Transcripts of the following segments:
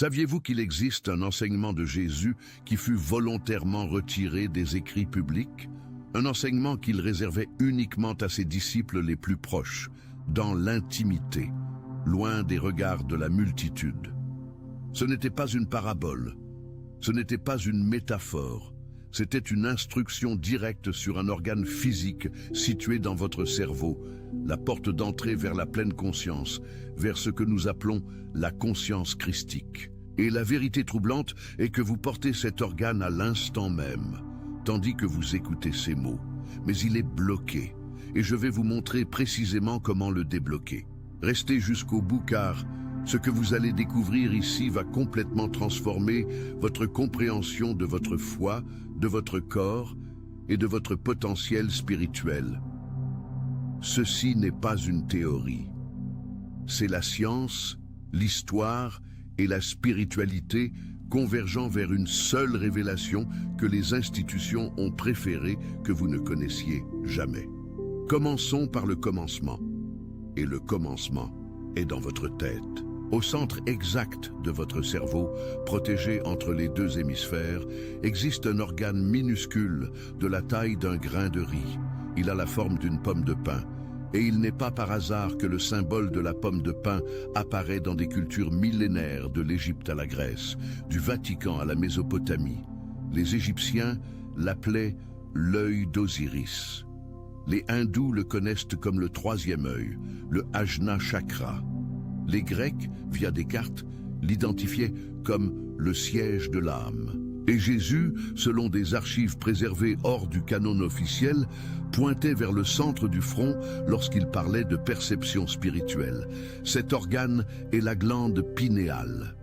Saviez-vous qu'il existe un enseignement de Jésus qui fut volontairement retiré des écrits publics? Un enseignement qu'il réservait uniquement à ses disciples les plus proches, dans l'intimité, loin des regards de la multitude. Ce n'était pas une parabole, ce n'était pas une métaphore, c'était une instruction directe sur un organe physique situé dans votre cerveau, la porte d'entrée vers la pleine conscience, vers ce que nous appelons la conscience christique. Et la vérité troublante est que vous portez cet organe à l'instant même, tandis que vous écoutez ces mots. Mais il est bloqué, et je vais vous montrer précisément comment le débloquer. Restez jusqu'au bout car ce que vous allez découvrir ici va complètement transformer votre compréhension de votre foi, de votre corps et de votre potentiel spirituel. Ceci n'est pas une théorie. C'est la science, l'histoire et la spiritualité convergeant vers une seule révélation que les institutions ont préféré que vous ne connaissiez jamais. Commençons par le commencement. Et le commencement est dans votre tête. Au centre exact de votre cerveau, protégé entre les deux hémisphères, existe un organe minuscule de la taille d'un grain de riz. Il a la forme d'une pomme de pin. Et il n'est pas par hasard que le symbole de la pomme de pin apparaît dans des cultures millénaires de l'Égypte à la Grèce, du Vatican à la Mésopotamie. Les Égyptiens l'appelaient l'œil d'Osiris. Les hindous le connaissent comme le troisième œil, le Ajna Chakra. Les Grecs, via Descartes, l'identifiaient comme le siège de l'âme. Et Jésus, selon des archives préservées hors du canon officiel, pointait vers le centre du front lorsqu'il parlait de perception spirituelle. Cet organe est la glande pinéale.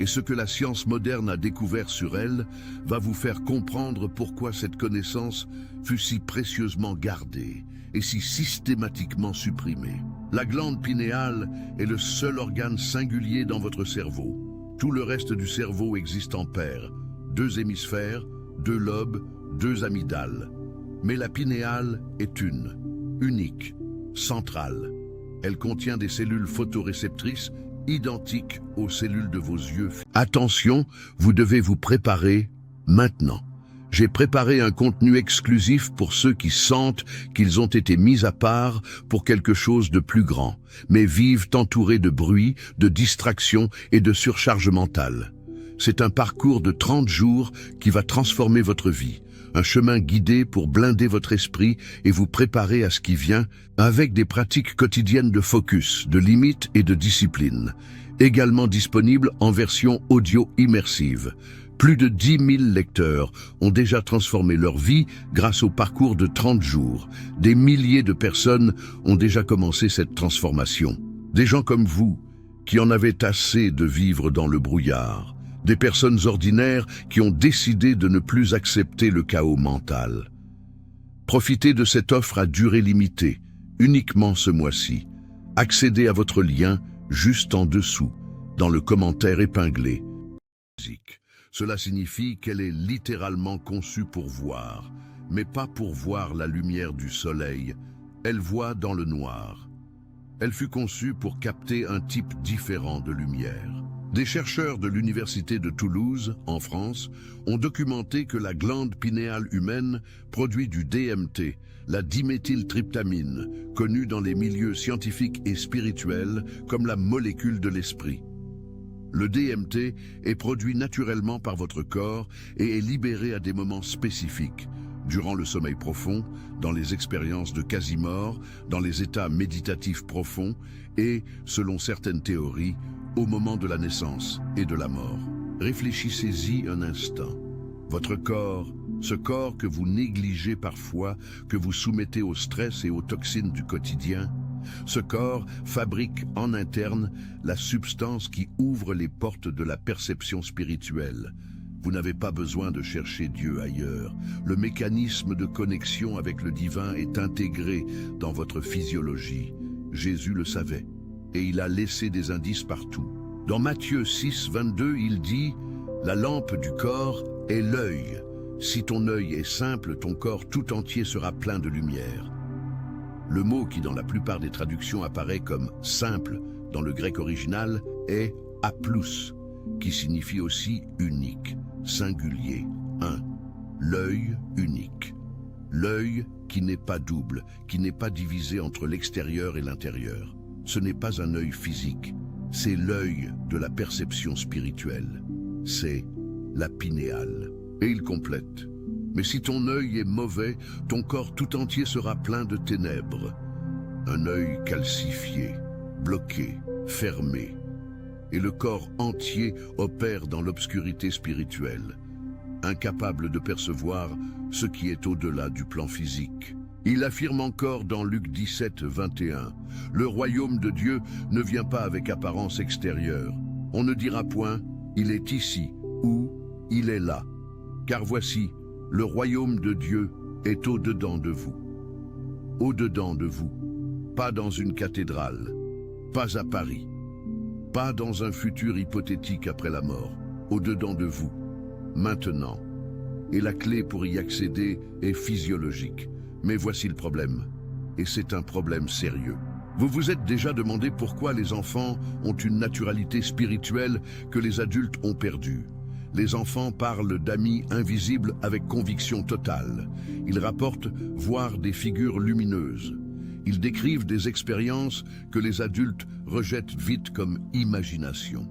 Et ce que la science moderne a découvert sur elle va vous faire comprendre pourquoi cette connaissance fut si précieusement gardée et si systématiquement supprimée. La glande pinéale est le seul organe singulier dans votre cerveau. Tout le reste du cerveau existe en paires. 2 hémisphères, 2 lobes, 2 amygdales. Mais la pinéale est unique, centrale. Elle contient des cellules photoréceptrices identiques aux cellules de vos yeux. Attention, vous devez vous préparer maintenant. J'ai préparé un contenu exclusif pour ceux qui sentent qu'ils ont été mis à part pour quelque chose de plus grand, mais vivent entourés de bruit, de distractions et de surcharge mentale. C'est un parcours de 30 jours qui va transformer votre vie, un chemin guidé pour blinder votre esprit et vous préparer à ce qui vient avec des pratiques quotidiennes de focus, de limites et de discipline, également disponibles en version audio immersive. Plus de 10 000 lecteurs ont déjà transformé leur vie grâce au parcours de 30 jours. Des milliers de personnes ont déjà commencé cette transformation. Des gens comme vous, qui en avaient assez de vivre dans le brouillard. Des personnes ordinaires qui ont décidé de ne plus accepter le chaos mental. Profitez de cette offre à durée limitée, uniquement ce mois-ci. Accédez à votre lien juste en dessous, dans le commentaire épinglé. Cela signifie qu'elle est littéralement conçue pour voir, mais pas pour voir la lumière du soleil. Elle voit dans le noir. Elle fut conçue pour capter un type différent de lumière. Des chercheurs de l'Université de Toulouse, en France, ont documenté que la glande pinéale humaine produit du DMT, la diméthyltryptamine, connue dans les milieux scientifiques et spirituels comme la molécule de l'esprit. Le DMT est produit naturellement par votre corps et est libéré à des moments spécifiques, durant le sommeil profond, dans les expériences de quasi-mort, dans les états méditatifs profonds et, selon certaines théories, au moment de la naissance et de la mort. Réfléchissez-y un instant. Votre corps, ce corps que vous négligez parfois, que vous soumettez au stress et aux toxines du quotidien, ce corps fabrique en interne la substance qui ouvre les portes de la perception spirituelle. Vous n'avez pas besoin de chercher Dieu ailleurs. Le mécanisme de connexion avec le divin est intégré dans votre physiologie. Jésus le savait. Et il a laissé des indices partout. Dans Matthieu 6, 22, il dit « La lampe du corps est l'œil. Si ton œil est simple, ton corps tout entier sera plein de lumière. » Le mot qui dans la plupart des traductions apparaît comme « simple » dans le grec original est « aplous », qui signifie aussi unique, singulier, un. L'œil unique. L'œil qui n'est pas double, qui n'est pas divisé entre l'extérieur et l'intérieur. Ce n'est pas un œil physique, c'est l'œil de la perception spirituelle. C'est la pinéale. Et il complète. Mais si ton œil est mauvais, ton corps tout entier sera plein de ténèbres. Un œil calcifié, bloqué, fermé. Et le corps entier opère dans l'obscurité spirituelle, incapable de percevoir ce qui est au-delà du plan physique. Il affirme encore dans Luc 17, 21, « Le royaume de Dieu ne vient pas avec apparence extérieure. On ne dira point, il est ici, ou il est là. Car voici, le royaume de Dieu est au-dedans de vous. » Au-dedans de vous, pas dans une cathédrale, pas à Paris, pas dans un futur hypothétique après la mort, au-dedans de vous, maintenant. Et la clé pour y accéder est physiologique. Mais voici le problème, et c'est un problème sérieux. Vous vous êtes déjà demandé pourquoi les enfants ont une naturalité spirituelle que les adultes ont perdue. Les enfants parlent d'amis invisibles avec conviction totale. Ils rapportent voir des figures lumineuses. Ils décrivent des expériences que les adultes rejettent vite comme imagination.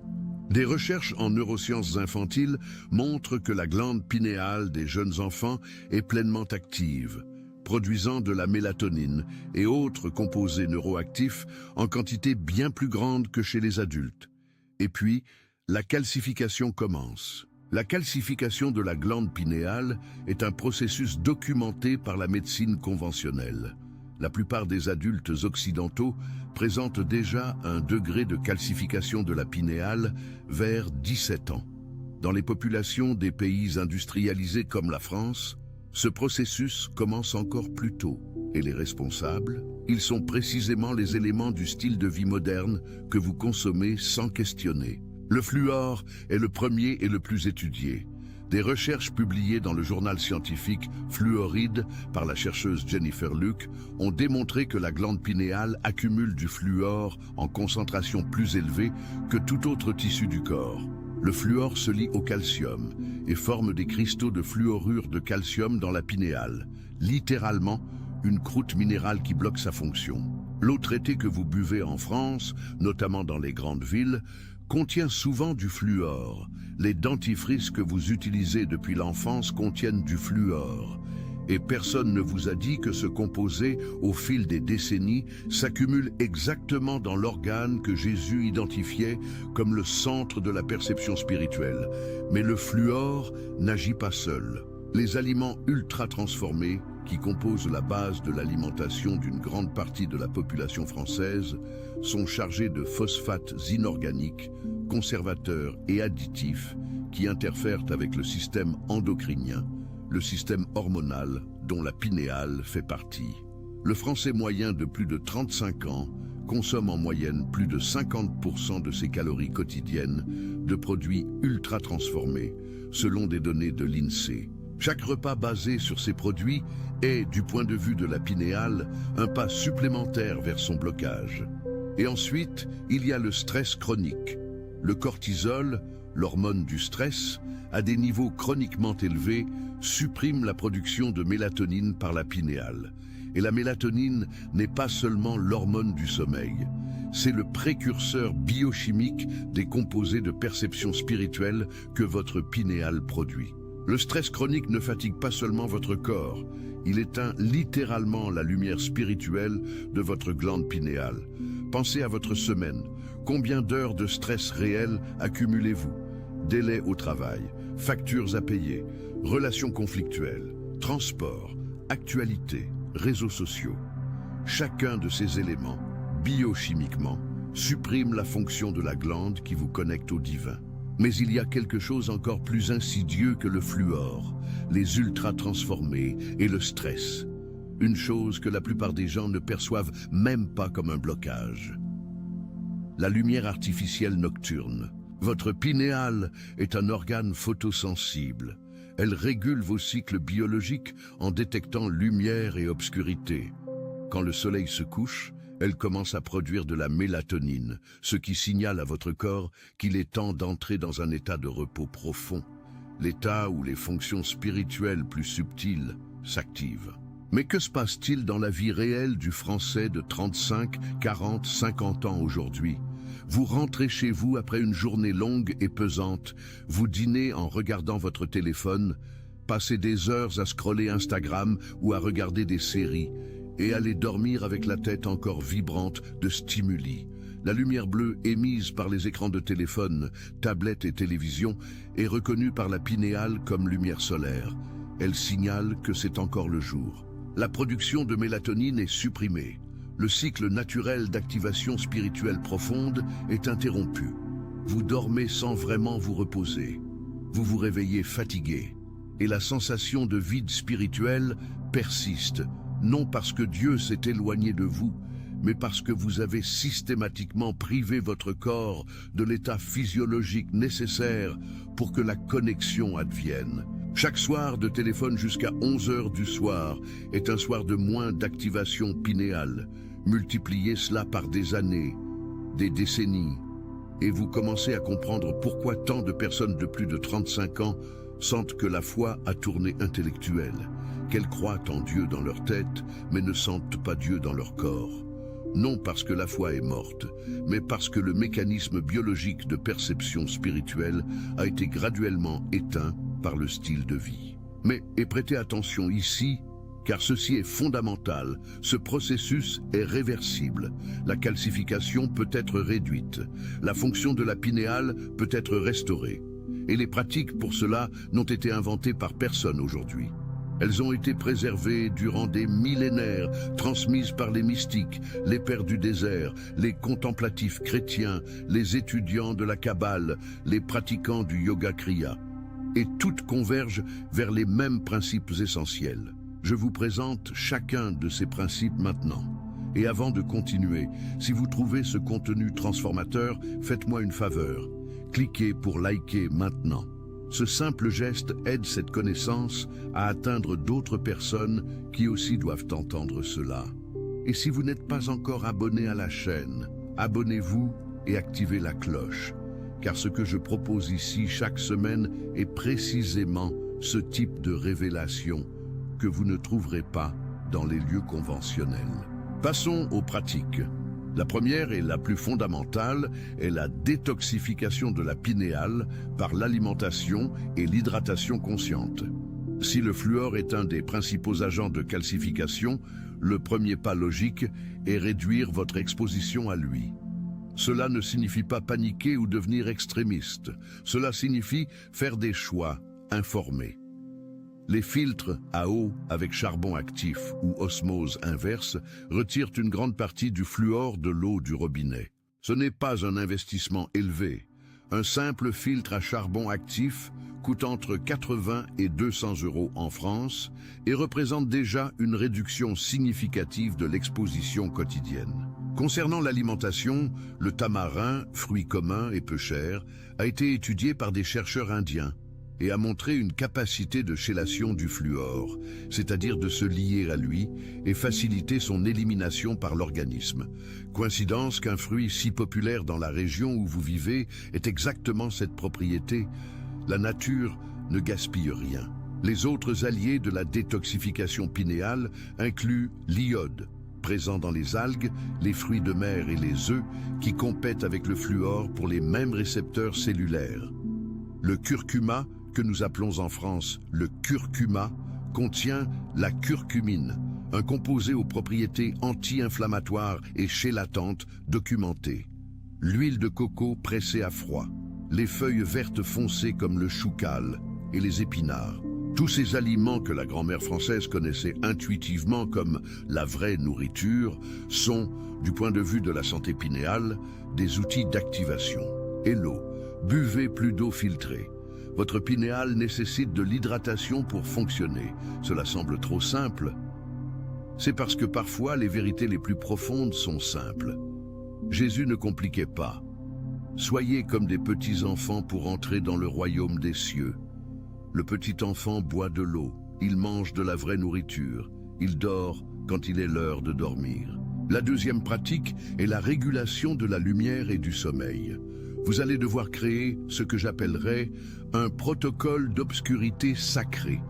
Des recherches en neurosciences infantiles montrent que la glande pinéale des jeunes enfants est pleinement active, produisant de la mélatonine et autres composés neuroactifs en quantité bien plus grande que chez les adultes. Et puis, la calcification commence. La calcification de la glande pinéale est un processus documenté par la médecine conventionnelle. La plupart des adultes occidentaux présentent déjà un degré de calcification de la pinéale vers 17 ans. Dans les populations des pays industrialisés comme la France, ce processus commence encore plus tôt. Et les responsables, ils sont précisément les éléments du style de vie moderne que vous consommez sans questionner. Le fluor est le premier et le plus étudié. Des recherches publiées dans le journal scientifique Fluoride par la chercheuse Jennifer Luke ont démontré que la glande pinéale accumule du fluor en concentration plus élevée que tout autre tissu du corps. Le fluor se lie au calcium et forme des cristaux de fluorure de calcium dans la pinéale, littéralement une croûte minérale qui bloque sa fonction. L'eau traitée que vous buvez en France, notamment dans les grandes villes, contient souvent du fluor. Les dentifrices que vous utilisez depuis l'enfance contiennent du fluor. Et personne ne vous a dit que ce composé, au fil des décennies, s'accumule exactement dans l'organe que Jésus identifiait comme le centre de la perception spirituelle. Mais le fluor n'agit pas seul. Les aliments ultra transformés, qui composent la base de l'alimentation d'une grande partie de la population française, sont chargés de phosphates inorganiques, conservateurs et additifs qui interfèrent avec le système endocrinien, le système hormonal dont la pinéale fait partie. Le Français moyen de plus de 35 ans consomme en moyenne plus de 50% de ses calories quotidiennes de produits ultra transformés, selon des données de l'INSEE. Chaque repas basé sur ces produits est, du point de vue de la pinéale, un pas supplémentaire vers son blocage. Et ensuite, il y a le stress chronique. Le cortisol, l'hormone du stress, à des niveaux chroniquement élevés, supprime la production de mélatonine par la pinéale. Et la mélatonine n'est pas seulement l'hormone du sommeil. C'est le précurseur biochimique des composés de perception spirituelle que votre pinéale produit. Le stress chronique ne fatigue pas seulement votre corps, il éteint littéralement la lumière spirituelle de votre glande pinéale. Pensez à votre semaine. Combien d'heures de stress réel accumulez-vous? Délais au travail, factures à payer, relations conflictuelles, transport, actualité, réseaux sociaux. Chacun de ces éléments, biochimiquement, supprime la fonction de la glande qui vous connecte au divin. Mais il y a quelque chose encore plus insidieux que le fluor, les ultra-transformés et le stress. Une chose que la plupart des gens ne perçoivent même pas comme un blocage. La lumière artificielle nocturne. Votre pinéale est un organe photosensible. Elle régule vos cycles biologiques en détectant lumière et obscurité. Quand le soleil se couche, Elle commence à produire de la mélatonine, ce qui signale à votre corps qu'il est temps d'entrer dans un état de repos profond, l'état où les fonctions spirituelles plus subtiles s'activent. Mais que se passe-t-il dans la vie réelle du Français de 35, 40, 50 ans aujourd'hui? Vous rentrez chez vous après une journée longue et pesante, vous dînez en regardant votre téléphone, passez des heures à scroller Instagram ou à regarder des séries, et allez dormir avec la tête encore vibrante de stimuli. La lumière bleue émise par les écrans de téléphone, tablettes et télévision est reconnue par la pinéale comme lumière solaire. Elle signale que c'est encore le jour. La production de mélatonine est supprimée. Le cycle naturel d'activation spirituelle profonde est interrompu. Vous dormez sans vraiment vous reposer. Vous vous réveillez fatigué. Et la sensation de vide spirituel persiste, non parce que Dieu s'est éloigné de vous, mais parce que vous avez systématiquement privé votre corps de l'état physiologique nécessaire pour que la connexion advienne. Chaque soir de téléphone jusqu'à 11 heures du soir est un soir de moins d'activation pinéale. Multipliez cela par des années, des décennies, et vous commencez à comprendre pourquoi tant de personnes de plus de 35 ans sentent que la foi a tourné intellectuelle, qu'elles croient en Dieu dans leur tête, mais ne sentent pas Dieu dans leur corps. Non parce que la foi est morte, mais parce que le mécanisme biologique de perception spirituelle a été graduellement éteint par le style de vie. Mais, et prêtez attention ici, car ceci est fondamental, ce processus est réversible. La calcification peut être réduite, la fonction de la pinéale peut être restaurée. Et les pratiques pour cela n'ont été inventées par personne aujourd'hui. Elles ont été préservées durant des millénaires, transmises par les mystiques, les pères du désert, les contemplatifs chrétiens, les étudiants de la Kabbale, les pratiquants du yoga kriya. Et toutes convergent vers les mêmes principes essentiels. Je vous présente chacun de ces principes maintenant. Et avant de continuer, si vous trouvez ce contenu transformateur, faites-moi une faveur. Cliquez pour liker maintenant. Ce simple geste aide cette connaissance à atteindre d'autres personnes qui aussi doivent entendre cela. Et si vous n'êtes pas encore abonné à la chaîne, abonnez-vous et activez la cloche. Car ce que je propose ici chaque semaine est précisément ce type de révélation que vous ne trouverez pas dans les lieux conventionnels. Passons aux pratiques. La première et la plus fondamentale est la détoxification de la pinéale par l'alimentation et l'hydratation consciente. Si le fluor est un des principaux agents de calcification, le premier pas logique est réduire votre exposition à lui. Cela ne signifie pas paniquer ou devenir extrémiste. Cela signifie faire des choix informés. Les filtres à eau avec charbon actif ou osmose inverse retirent une grande partie du fluor de l'eau du robinet. Ce n'est pas un investissement élevé. Un simple filtre à charbon actif coûte entre 80 et 200 € en France et représente déjà une réduction significative de l'exposition quotidienne. Concernant l'alimentation, le tamarin, fruit commun et peu cher, a été étudié par des chercheurs indiens et a montré une capacité de chélation du fluor, c'est-à-dire de se lier à lui et faciliter son élimination par l'organisme. Coïncidence qu'un fruit si populaire dans la région où vous vivez ait exactement cette propriété. La nature ne gaspille rien. Les autres alliés de la détoxification pinéale incluent l'iode, présent dans les algues, les fruits de mer et les œufs, qui compètent avec le fluor pour les mêmes récepteurs cellulaires. Le curcuma, que nous appelons en France le curcuma, contient la curcumine, un composé aux propriétés anti-inflammatoires et chélatantes documentées. L'huile de coco pressée à froid, les feuilles vertes foncées comme le choucal et les épinards. Tous ces aliments que la grand-mère française connaissait intuitivement comme la vraie nourriture sont, du point de vue de la santé pinéale, des outils d'activation. Et l'eau, buvez plus d'eau filtrée. Votre pinéale nécessite de l'hydratation pour fonctionner. Cela semble trop simple. C'est parce que parfois les vérités les plus profondes sont simples. Jésus ne compliquait pas. Soyez comme des petits enfants pour entrer dans le royaume des cieux. Le petit enfant boit de l'eau, il mange de la vraie nourriture, il dort quand il est l'heure de dormir. La deuxième pratique est la régulation de la lumière et du sommeil. Vous allez devoir créer ce que j'appellerais un protocole d'obscurité sacré.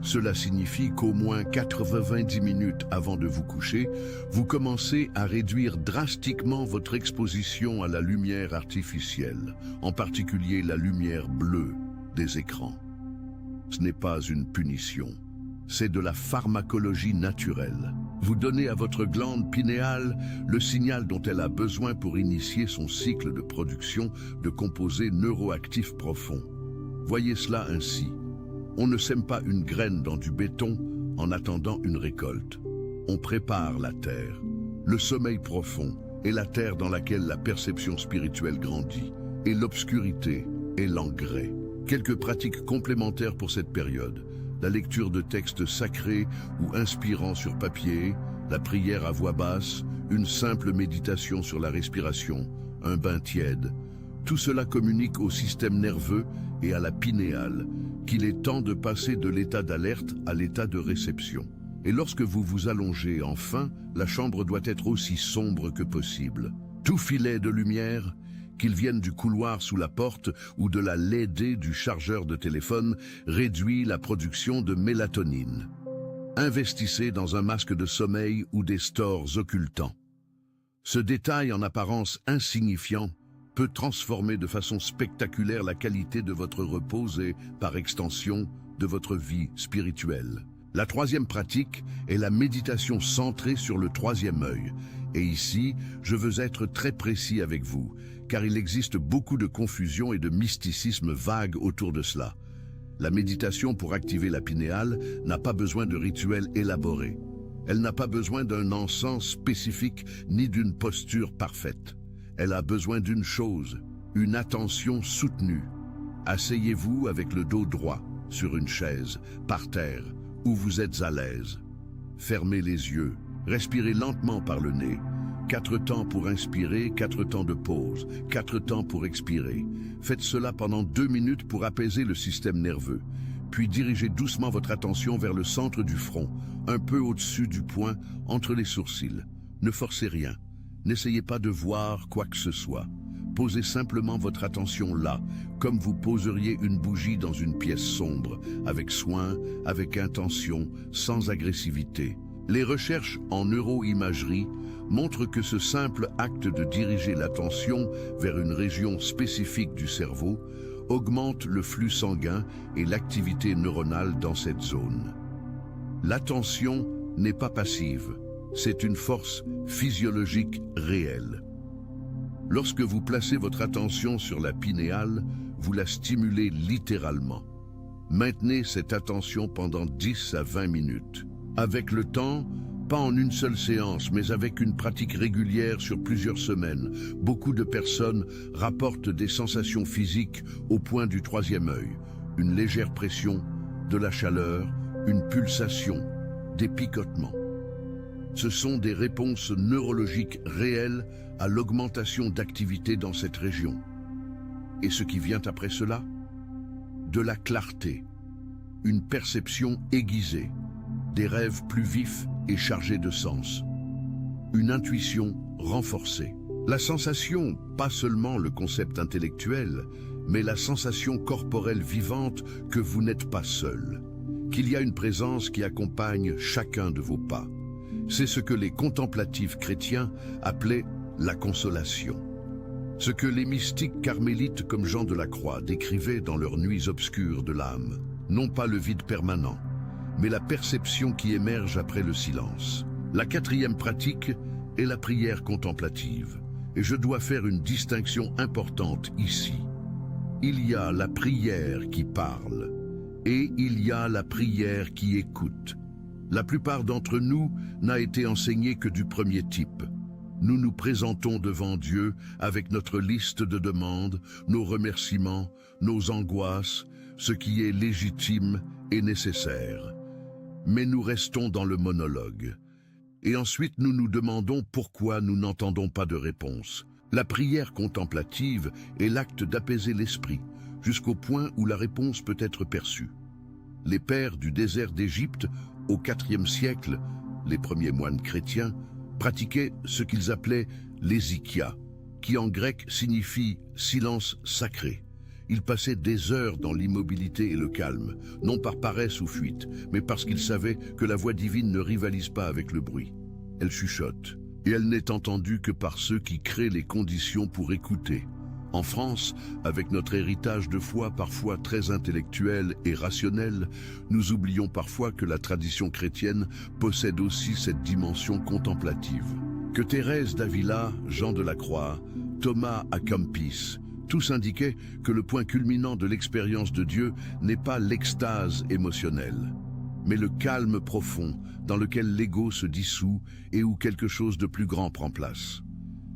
Cela signifie qu'au moins 90 minutes avant de vous coucher, vous commencez à réduire drastiquement votre exposition à la lumière artificielle, en particulier la lumière bleue des écrans. Ce n'est pas une punition, c'est de la pharmacologie naturelle. Vous donnez à votre glande pinéale le signal dont elle a besoin pour initier son cycle de production de composés neuroactifs profonds. Voyez cela ainsi. On ne sème pas une graine dans du béton en attendant une récolte. On prépare la terre. Le sommeil profond est la terre dans laquelle la perception spirituelle grandit, et l'obscurité est l'engrais. Quelques pratiques complémentaires pour cette période: la lecture de textes sacrés ou inspirants sur papier, la prière à voix basse, une simple méditation sur la respiration, un bain tiède. Tout cela communique au système nerveux et à la pinéale qu'il est temps de passer de l'état d'alerte à l'état de réception. Et lorsque vous vous allongez enfin, la chambre doit être aussi sombre que possible. Tout filet de lumière, qu'il vienne du couloir sous la porte ou de la LED du chargeur de téléphone, réduit la production de mélatonine. Investissez dans un masque de sommeil ou des stores occultants. Ce détail en apparence insignifiant peut transformer de façon spectaculaire la qualité de votre repos et, par extension, de votre vie spirituelle. La troisième pratique est la méditation centrée sur le troisième œil. Et ici, je veux être très précis avec vous, car il existe beaucoup de confusion et de mysticisme vague autour de cela. La méditation pour activer la pinéale n'a pas besoin de rituels élaborés. Elle n'a pas besoin d'un encens spécifique ni d'une posture parfaite. Elle a besoin d'une chose, une attention soutenue. Asseyez-vous avec le dos droit, sur une chaise, par terre, où vous êtes à l'aise. Fermez les yeux, respirez lentement par le nez. 4 temps pour inspirer, 4 temps de pause, 4 temps pour expirer. Faites cela pendant 2 minutes pour apaiser le système nerveux. Puis dirigez doucement votre attention vers le centre du front, un peu au-dessus du poing, entre les sourcils. Ne forcez rien. N'essayez pas de voir quoi que ce soit. Posez simplement votre attention là, comme vous poseriez une bougie dans une pièce sombre, avec soin, avec intention, sans agressivité. Les recherches en neuroimagerie montrent que ce simple acte de diriger l'attention vers une région spécifique du cerveau augmente le flux sanguin et l'activité neuronale dans cette zone. L'attention n'est pas passive. C'est une force physiologique réelle. Lorsque vous placez votre attention sur la pinéale, vous la stimulez littéralement. Maintenez cette attention pendant 10 à 20 minutes. Avec le temps, pas en une seule séance, mais avec une pratique régulière sur plusieurs semaines, beaucoup de personnes rapportent des sensations physiques au point du troisième œil, une légère pression, de la chaleur, une pulsation, des picotements. Ce sont des réponses neurologiques réelles à l'augmentation d'activité dans cette région. Et ce qui vient après cela? De la clarté, une perception aiguisée, des rêves plus vifs et chargés de sens, une intuition renforcée. La sensation, pas seulement le concept intellectuel, mais la sensation corporelle vivante que vous n'êtes pas seul, qu'il y a une présence qui accompagne chacun de vos pas. C'est ce que les contemplatifs chrétiens appelaient la consolation. Ce que les mystiques carmélites comme Jean de la Croix décrivaient dans leurs nuits obscures de l'âme. Non pas le vide permanent, mais la perception qui émerge après le silence. La quatrième pratique est la prière contemplative. Et je dois faire une distinction importante ici. Il y a la prière qui parle et il y a la prière qui écoute. La plupart d'entre nous n'a été enseigné que du premier type. Nous nous présentons devant Dieu avec notre liste de demandes, nos remerciements, nos angoisses, ce qui est légitime et nécessaire. Mais nous restons dans le monologue. Et ensuite nous nous demandons pourquoi nous n'entendons pas de réponse. La prière contemplative est l'acte d'apaiser l'esprit, jusqu'au point où la réponse peut être perçue. Les pères du désert d'Égypte, au IVe siècle, les premiers moines chrétiens, pratiquaient ce qu'ils appelaient l'hésychia, qui en grec signifie silence sacré. Ils passaient des heures dans l'immobilité et le calme, non par paresse ou fuite, mais parce qu'ils savaient que la voix divine ne rivalise pas avec le bruit. Elle chuchote, et elle n'est entendue que par ceux qui créent les conditions pour écouter. En France, avec notre héritage de foi parfois très intellectuel et rationnel, nous oublions parfois que la tradition chrétienne possède aussi cette dimension contemplative. Que Thérèse d'Avila, Jean de la Croix, Thomas à Kempis, tous indiquaient que le point culminant de l'expérience de Dieu n'est pas l'extase émotionnelle, mais le calme profond dans lequel l'ego se dissout et où quelque chose de plus grand prend place.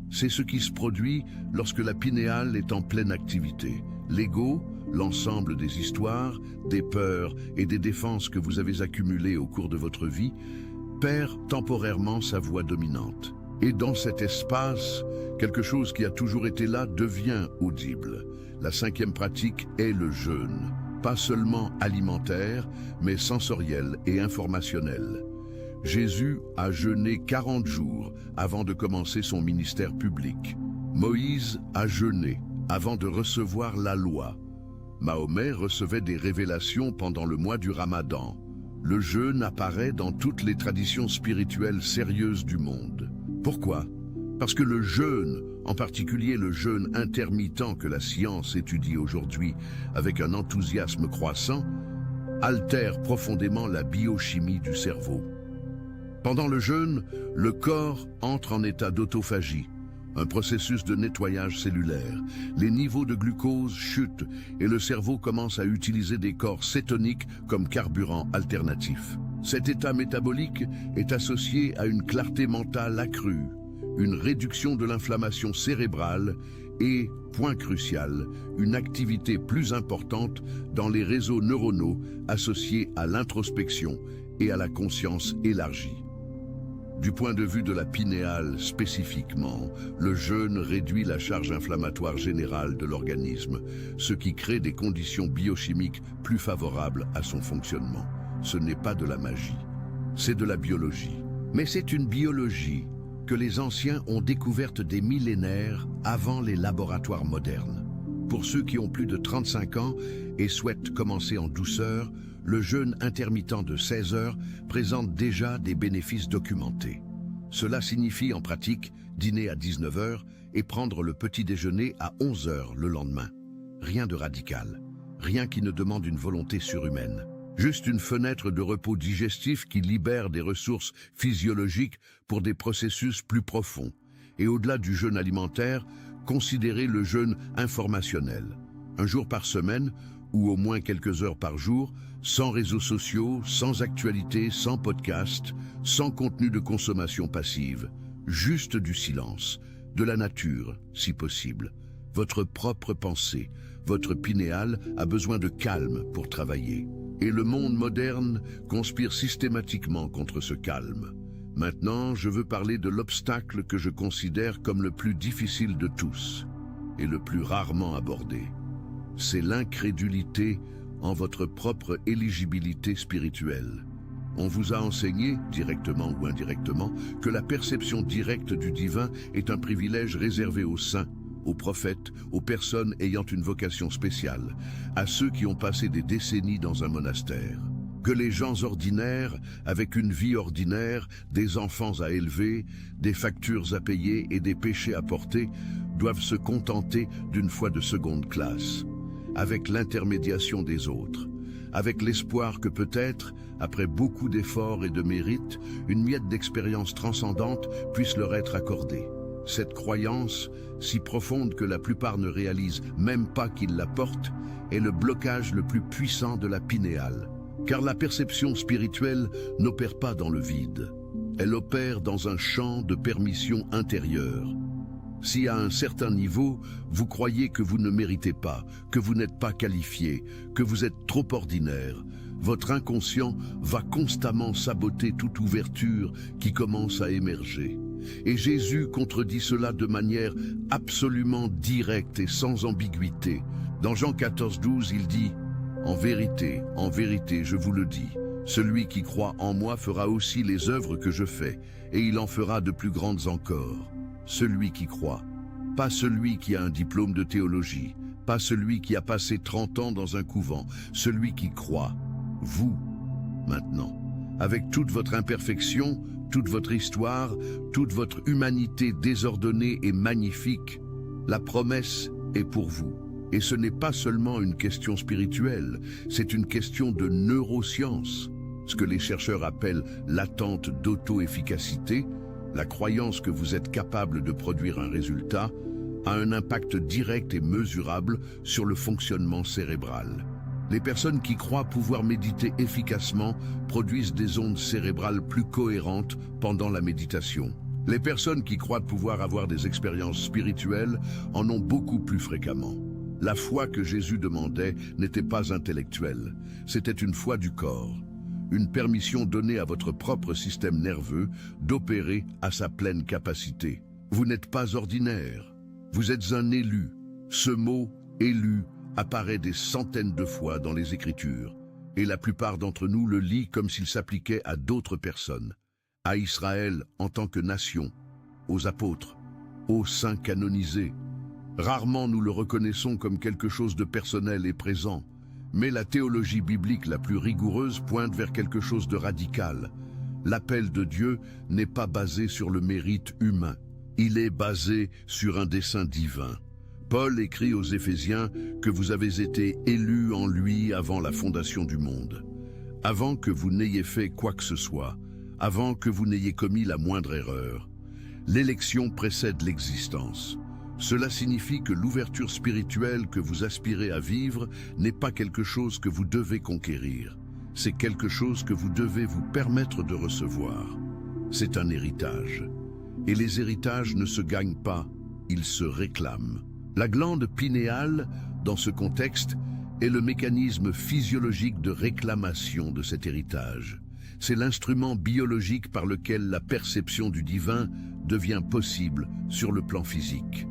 C'est ce qui se produit lorsque la pinéale est en pleine activité. L'ego, l'ensemble des histoires, des peurs et des défenses que vous avez accumulées au cours de votre vie, perd temporairement sa voix dominante. Et dans cet espace, quelque chose qui a toujours été là devient audible. La cinquième pratique est le jeûne, pas seulement alimentaire, mais sensoriel et informationnel. Jésus a jeûné 40 jours avant de commencer son ministère public. Moïse a jeûné avant de recevoir la loi. Mahomet recevait des révélations pendant le mois du Ramadan. Le jeûne apparaît dans toutes les traditions spirituelles sérieuses du monde. Pourquoi? Parce que le jeûne, en particulier le jeûne intermittent que la science étudie aujourd'hui avec un enthousiasme croissant, altère profondément la biochimie du cerveau. Pendant le jeûne, le corps entre en état d'autophagie, un processus de nettoyage cellulaire. Les niveaux de glucose chutent et le cerveau commence à utiliser des corps cétoniques comme carburant alternatif. Cet état métabolique est associé à une clarté mentale accrue, une réduction de l'inflammation cérébrale et, point crucial, une activité plus importante dans les réseaux neuronaux associés à l'introspection et à la conscience élargie. Du point de vue de la pinéale spécifiquement, le jeûne réduit la charge inflammatoire générale de l'organisme, ce qui crée des conditions biochimiques plus favorables à son fonctionnement. Ce n'est pas de la magie, c'est de la biologie. Mais c'est une biologie que les anciens ont découverte des millénaires avant les laboratoires modernes. Pour ceux qui ont plus de 35 ans et souhaitent commencer en douceur, le jeûne intermittent de 16 heures présente déjà des bénéfices documentés. Cela signifie en pratique dîner à 19 heures et prendre le petit déjeuner à 11 heures le lendemain. Rien de radical, rien qui ne demande une volonté surhumaine. Juste une fenêtre de repos digestif qui libère des ressources physiologiques pour des processus plus profonds. Et au-delà du jeûne alimentaire, considérez le jeûne informationnel. Un jour par semaine, ou au moins quelques heures par jour, sans réseaux sociaux, sans actualité, sans podcast, sans contenu de consommation passive, juste du silence, de la nature, si possible. Votre propre pensée, votre pinéale a besoin de calme pour travailler. Et le monde moderne conspire systématiquement contre ce calme. Maintenant, je veux parler de l'obstacle que je considère comme le plus difficile de tous et le plus rarement abordé. C'est l'incrédulité en votre propre éligibilité spirituelle. On vous a enseigné, directement ou indirectement, que la perception directe du divin est un privilège réservé aux saints, aux prophètes, aux personnes ayant une vocation spéciale, à ceux qui ont passé des décennies dans un monastère. Que les gens ordinaires, avec une vie ordinaire, des enfants à élever, des factures à payer et des péchés à porter, doivent se contenter d'une foi de seconde classe, avec l'intermédiation des autres, avec l'espoir que peut-être, après beaucoup d'efforts et de mérites, une miette d'expérience transcendante puisse leur être accordée. Cette croyance, si profonde que la plupart ne réalisent même pas qu'ils la portent, est le blocage le plus puissant de la pinéale. Car la perception spirituelle n'opère pas dans le vide. Elle opère dans un champ de permission intérieure. Si à un certain niveau, vous croyez que vous ne méritez pas, que vous n'êtes pas qualifié, que vous êtes trop ordinaire, votre inconscient va constamment saboter toute ouverture qui commence à émerger. Et Jésus contredit cela de manière absolument directe et sans ambiguïté. Dans Jean 14, 12, il dit « En vérité, je vous le dis, Celui qui croit en moi fera aussi les œuvres que je fais, et il en fera de plus grandes encore. Celui qui croit, pas celui qui a un diplôme de théologie, pas celui qui a passé 30 ans dans un couvent, celui qui croit, vous, maintenant, avec toute votre imperfection, toute votre histoire, toute votre humanité désordonnée et magnifique, la promesse est pour vous. Et ce n'est pas seulement une question spirituelle, c'est une question de neurosciences. Ce que les chercheurs appellent l'attente d'auto-efficacité, la croyance que vous êtes capable de produire un résultat, a un impact direct et mesurable sur le fonctionnement cérébral. Les personnes qui croient pouvoir méditer efficacement produisent des ondes cérébrales plus cohérentes pendant la méditation. Les personnes qui croient pouvoir avoir des expériences spirituelles en ont beaucoup plus fréquemment. La foi que Jésus demandait n'était pas intellectuelle, c'était une foi du corps, une permission donnée à votre propre système nerveux d'opérer à sa pleine capacité. Vous n'êtes pas ordinaire, vous êtes un élu. Ce mot « élu » apparaît des centaines de fois dans les Écritures, et la plupart d'entre nous le lit comme s'il s'appliquait à d'autres personnes, à Israël en tant que nation, aux apôtres, aux saints canonisés. Rarement nous le reconnaissons comme quelque chose de personnel et présent, mais la théologie biblique la plus rigoureuse pointe vers quelque chose de radical. L'appel de Dieu n'est pas basé sur le mérite humain, il est basé sur un dessein divin. Paul écrit aux Éphésiens que vous avez été élus en lui avant la fondation du monde, avant que vous n'ayez fait quoi que ce soit, avant que vous n'ayez commis la moindre erreur. L'élection précède l'existence. Cela signifie que l'ouverture spirituelle que vous aspirez à vivre n'est pas quelque chose que vous devez conquérir. C'est quelque chose que vous devez vous permettre de recevoir. C'est un héritage. Et les héritages ne se gagnent pas, ils se réclament. La glande pinéale, dans ce contexte, est le mécanisme physiologique de réclamation de cet héritage. C'est l'instrument biologique par lequel la perception du divin devient possible sur le plan physique.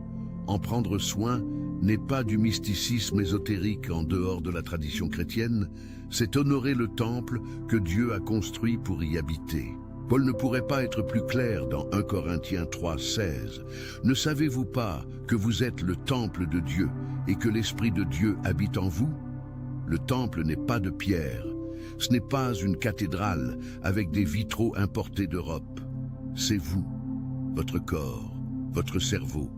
En prendre soin n'est pas du mysticisme ésotérique en dehors de la tradition chrétienne, c'est honorer le temple que Dieu a construit pour y habiter. Paul ne pourrait pas être plus clair dans 1 Corinthiens 3,16. Ne savez-vous pas que vous êtes le temple de Dieu et que l'Esprit de Dieu habite en vous? Le temple n'est pas de pierre. Ce n'est pas une cathédrale avec des vitraux importés d'Europe. C'est vous, votre corps, votre cerveau,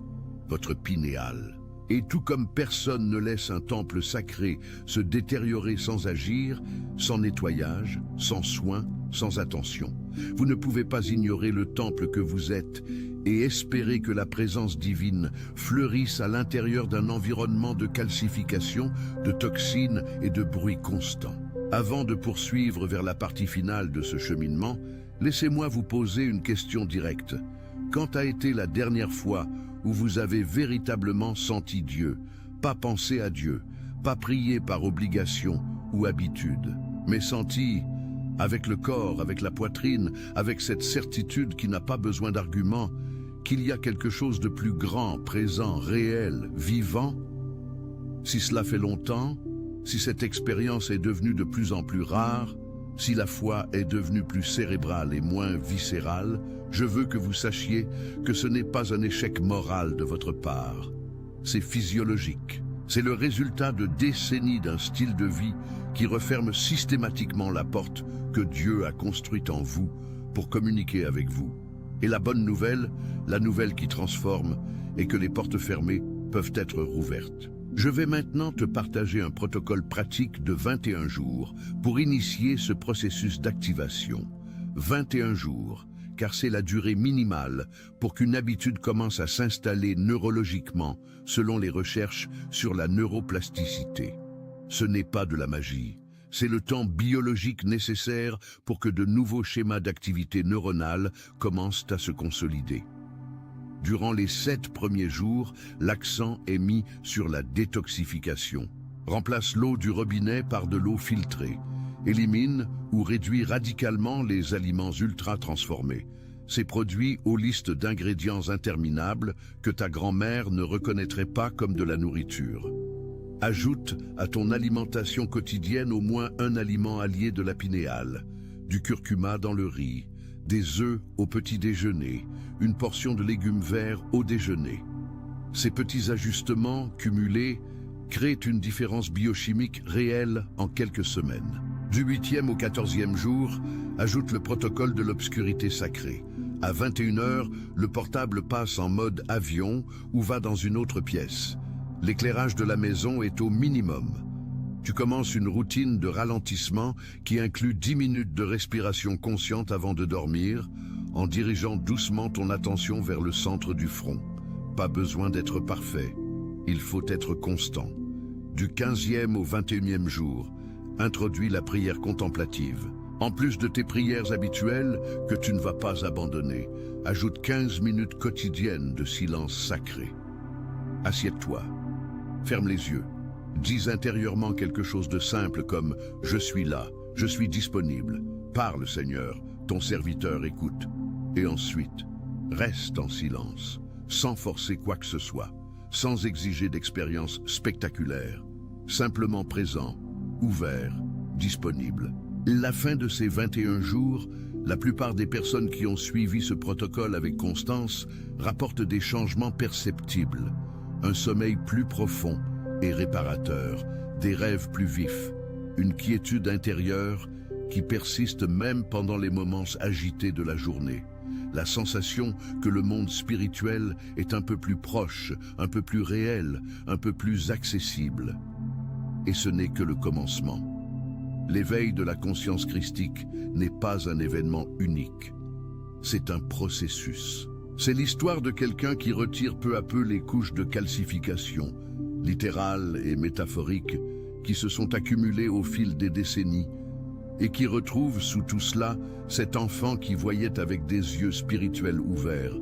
votre pinéal. Et tout comme personne ne laisse un temple sacré se détériorer sans agir, sans nettoyage, sans soin, sans attention, vous ne pouvez pas ignorer le temple que vous êtes et espérer que la présence divine fleurisse à l'intérieur d'un environnement de calcification, de toxines et de bruit constant. Avant de poursuivre vers la partie finale de ce cheminement, laissez-moi vous poser une question directe. Quand a été la dernière fois où vous avez véritablement senti Dieu, pas pensé à Dieu, pas prié par obligation ou habitude, mais senti avec le corps, avec la poitrine, avec cette certitude qui n'a pas besoin d'arguments, qu'il y a quelque chose de plus grand, présent, réel, vivant? Si cela fait longtemps, si cette expérience est devenue de plus en plus rare, si la foi est devenue plus cérébrale et moins viscérale, je veux que vous sachiez que ce n'est pas un échec moral de votre part. C'est physiologique. C'est le résultat de décennies d'un style de vie qui referme systématiquement la porte que Dieu a construite en vous pour communiquer avec vous. Et la bonne nouvelle, la nouvelle qui transforme, est que les portes fermées peuvent être rouvertes. Je vais maintenant te partager un protocole pratique de 21 jours pour initier ce processus d'activation. 21 jours, car c'est la durée minimale pour qu'une habitude commence à s'installer neurologiquement selon les recherches sur la neuroplasticité. Ce n'est pas de la magie, c'est le temps biologique nécessaire pour que de nouveaux schémas d'activité neuronale commencent à se consolider. Durant les 7 premiers jours, l'accent est mis sur la détoxification. Remplace l'eau du robinet par de l'eau filtrée. Élimine ou réduit radicalement les aliments ultra-transformés. Ces produits aux listes d'ingrédients interminables que ta grand-mère ne reconnaîtrait pas comme de la nourriture. Ajoute à ton alimentation quotidienne au moins un aliment allié de la pinéale, du curcuma dans le riz, des œufs au petit déjeuner, une portion de légumes verts au déjeuner. Ces petits ajustements cumulés créent une différence biochimique réelle en quelques semaines. Du 8e au 14e jour, ajoute le protocole de l'obscurité sacrée. À 21h, le portable passe en mode avion ou va dans une autre pièce. L'éclairage de la maison est au minimum. Tu commences une routine de ralentissement qui inclut 10 minutes de respiration consciente avant de dormir, en dirigeant doucement ton attention vers le centre du front. Pas besoin d'être parfait, il faut être constant. Du 15e au 21e jour, introduis la prière contemplative. En plus de tes prières habituelles que tu ne vas pas abandonner, ajoute 15 minutes quotidiennes de silence sacré. Assieds-toi, ferme les yeux, dis intérieurement quelque chose de simple comme « Je suis là, je suis disponible, parle Seigneur, ton serviteur écoute ». Et ensuite, reste en silence, sans forcer quoi que ce soit, sans exiger d'expériences spectaculaires, simplement présent, ouvert, disponible. La fin de ces 21 jours, la plupart des personnes qui ont suivi ce protocole avec constance rapportent des changements perceptibles, un sommeil plus profond et réparateur, des rêves plus vifs, une quiétude intérieure qui persiste même pendant les moments agités de la journée. La sensation que le monde spirituel est un peu plus proche, un peu plus réel, un peu plus accessible. Et ce n'est que le commencement. L'éveil de la conscience christique n'est pas un événement unique. C'est un processus. C'est l'histoire de quelqu'un qui retire peu à peu les couches de calcification, littérales et métaphoriques, qui se sont accumulées au fil des décennies, et qui retrouve sous tout cela cet enfant qui voyait avec des yeux spirituels ouverts,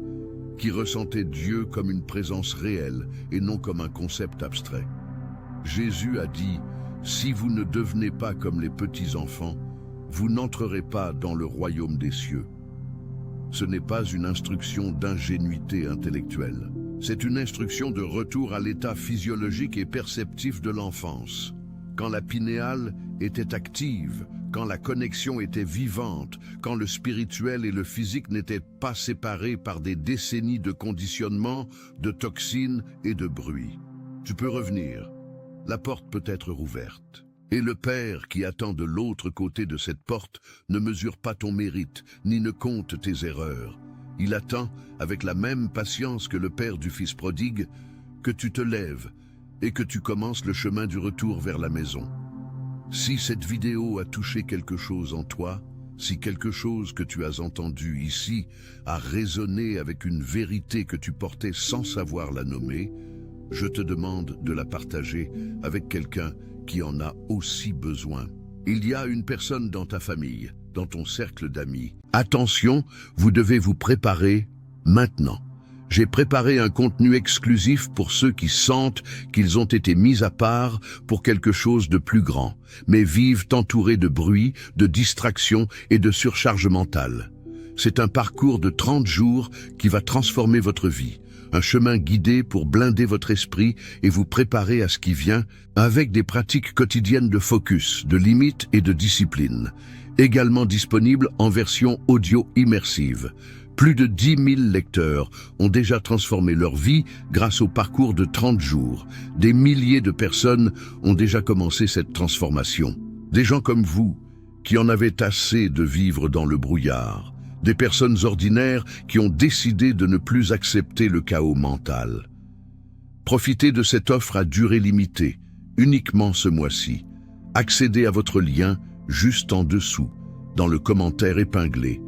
qui ressentait Dieu comme une présence réelle et non comme un concept abstrait. Jésus a dit « Si vous ne devenez pas comme les petits-enfants, vous n'entrerez pas dans le royaume des cieux ». Ce n'est pas une instruction d'ingénuité intellectuelle. C'est une instruction de retour à l'état physiologique et perceptif de l'enfance. Quand la pinéale était active, quand la connexion était vivante, quand le spirituel et le physique n'étaient pas séparés par des décennies de conditionnement, de toxines et de bruit. Tu peux revenir. La porte peut être rouverte. Et le Père qui attend de l'autre côté de cette porte ne mesure pas ton mérite, ni ne compte tes erreurs. Il attend, avec la même patience que le Père du Fils prodigue, que tu te lèves et que tu commences le chemin du retour vers la maison. Si cette vidéo a touché quelque chose en toi, si quelque chose que tu as entendu ici a résonné avec une vérité que tu portais sans savoir la nommer, je te demande de la partager avec quelqu'un qui en a aussi besoin. Il y a une personne dans ta famille, dans ton cercle d'amis. Attention, vous devez vous préparer maintenant. J'ai préparé un contenu exclusif pour ceux qui sentent qu'ils ont été mis à part pour quelque chose de plus grand, mais vivent entourés de bruit, de distractions et de surcharge mentale. C'est un parcours de 30 jours qui va transformer votre vie. Un chemin guidé pour blinder votre esprit et vous préparer à ce qui vient avec des pratiques quotidiennes de focus, de limites et de discipline. Également disponible en version audio immersive. Plus de 10 000 lecteurs ont déjà transformé leur vie grâce au parcours de 30 jours. Des milliers de personnes ont déjà commencé cette transformation. Des gens comme vous, qui en avaient assez de vivre dans le brouillard. Des personnes ordinaires qui ont décidé de ne plus accepter le chaos mental. Profitez de cette offre à durée limitée, uniquement ce mois-ci. Accédez à votre lien juste en dessous, dans le commentaire épinglé.